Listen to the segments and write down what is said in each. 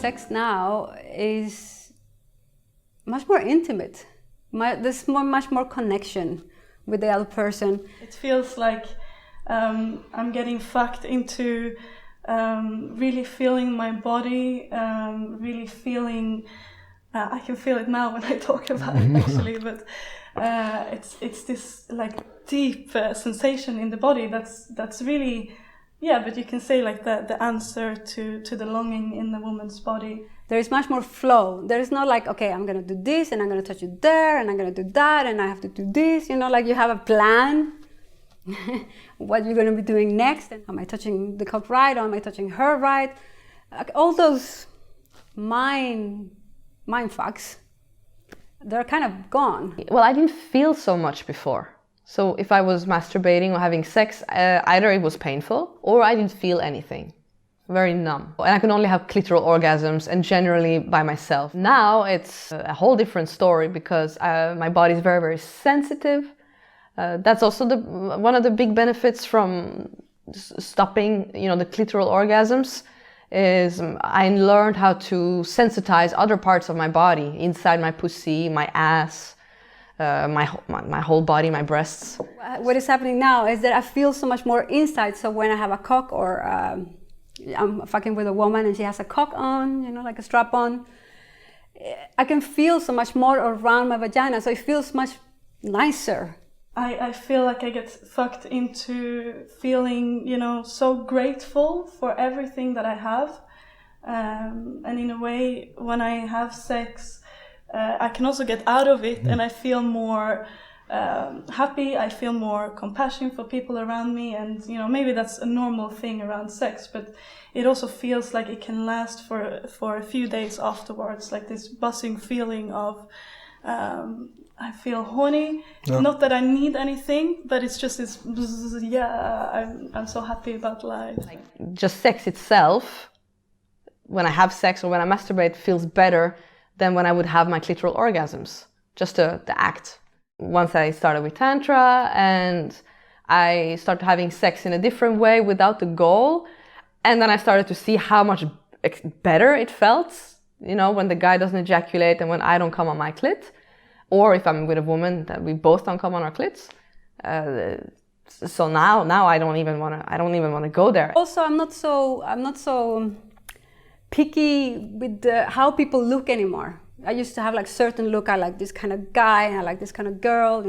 Sex now is much more intimate. There's much more connection with the other person. It feels like I'm getting fucked into really feeling my body, really feeling. I can feel it now when I talk about it, actually. But it's this like deep sensation in the body. That's really. Yeah, but you can say like the answer to the longing in the woman's body. There is much more flow. There is not like, okay, I'm going to do this and I'm going to touch you there and I'm going to do that and I have to do this. You know, like you have a plan what you're going to be doing next. And am I touching the cock right or am I touching her right? Like all those mind fucks, they're kind of gone. Well, I didn't feel so much before. So if I was masturbating or having sex, either it was painful or I didn't feel anything. Very numb. And I can only have clitoral orgasms and generally by myself. Now it's a whole different story because my body is very, very sensitive. That's also one of the big benefits from stopping, the clitoral orgasms is I learned how to sensitize other parts of my body, inside my pussy, my ass, my whole body, my breasts. What is happening now is that I feel so much more inside. So when I have a cock or I'm fucking with a woman and she has a cock on, like a strap on, I can feel so much more around my vagina. So it feels much nicer. I feel like I get fucked into feeling, so grateful for everything that I have. And in a way, when I have sex, I can also get out of it and I feel more happy. I feel more compassion for people around me. And, maybe that's a normal thing around sex, but it also feels like it can last for a few days afterwards, like this buzzing feeling of I feel horny. Yeah. Not that I need anything, but it's just this, I'm so happy about life. Like just sex itself, when I have sex or when I masturbate, feels better than when I would have my clitoral orgasms, just the act. Once I started with Tantra and I started having sex in a different way without the goal, and then I started to see how much better it felt, when the guy doesn't ejaculate and when I don't come on my clit, or if I'm with a woman that we both don't come on our clits. So now I don't even want to go there. Also, I'm not so picky with how people look anymore. I used to have like certain look. I like this kind of guy and I like this kind of girl,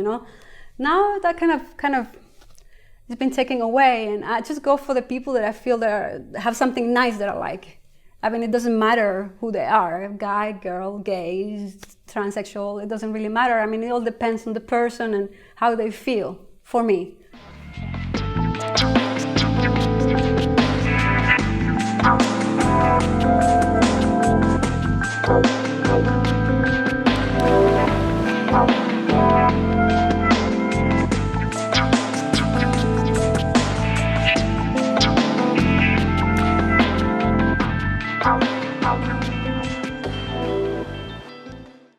Now that kind of has been taken away, and I just go for the people that I feel that have something nice that I like. I mean, it doesn't matter who they are, guy, girl, gay, transsexual, it doesn't really matter. I mean, it all depends on the person and how they feel, for me.